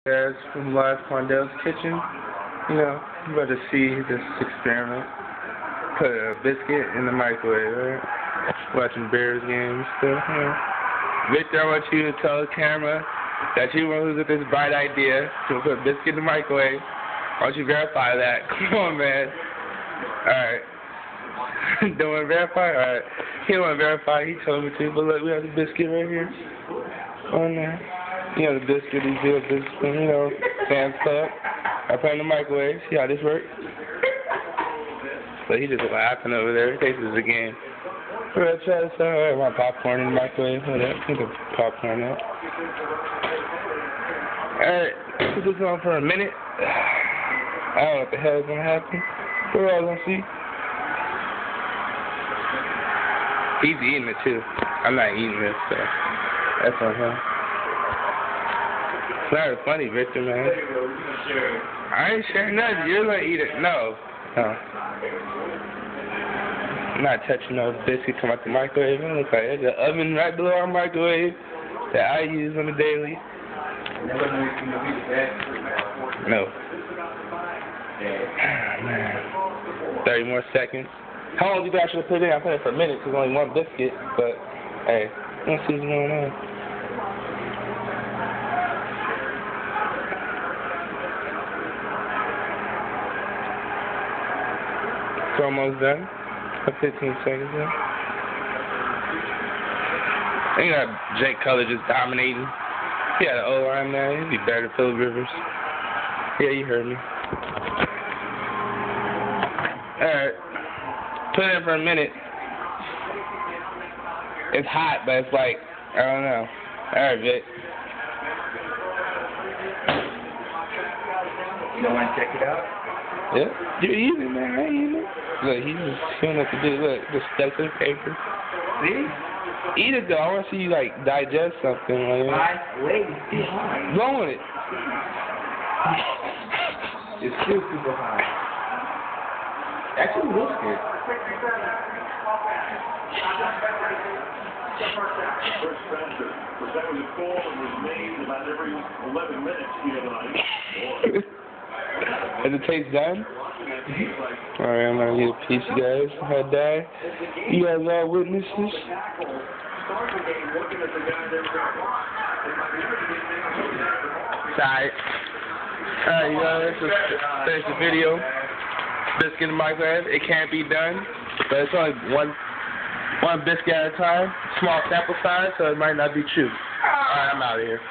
Guys from Live Condell's Kitchen. You know, I'm about to see this experiment. Put a biscuit in the microwave, right? Watching Bears games stuff, you know. Victor, I want you to tell the camera that you were with this bright idea to put a biscuit in the microwave. I want you to verify that. Come on, man. Alright. Don't want to verify? Alright. He don't want to verify. He told me to. But look, we have the biscuit right here. On there. You know, the biscuit, these little biscuits, you know, Sam's Club. I put it in the microwave. See how this works? So he just laughing over there. He thinks it's a game. We're going to try this out. I want popcorn in the microwave. Hold up. Put the popcorn out. Alright. Put this on for a minute. I don't know what the hell is going to happen. We're all going to see. He's eating it too. I'm not eating this, so that's on him. It's not funny, Victor, man. I ain't sharing nothing. You're gonna eat it. No. I'm not touching no biscuit come out the microwave. It looks like there's an oven right below our microwave that I use on the daily. No. Man. 30 more seconds. How long do you think I should have put it in? I put it for a minute because only one biscuit, but hey, let's see what's going on. It's almost done. 15 seconds in. I think that Jake Cutler just dominating. He had an O-line there. He'd be better than Phillip Rivers. Yeah, you heard me. Alright. Put it in for a minute. It's hot, but it's like, I don't know. Alright, Vic. You don't want to check it out? Yeah. You're eating it, man. I ain't eating it. Look, he's just showing up to do. Look, just stuck to the paper. See? Eat it, though. I want to see you, like, digest something. Like, Wait, it's too hot. blow on it. It's still super hot. Actually, looks good. Does it taste done? Alright, I'm gonna get a piece, you guys. I die. You guys are witnesses. Alright. Alright, you guys, let's finish the video. Biscuit in the microwave. It can't be done, but it's only one biscuit at a time. Small sample size, so it might not be true. Alright, I'm out of here.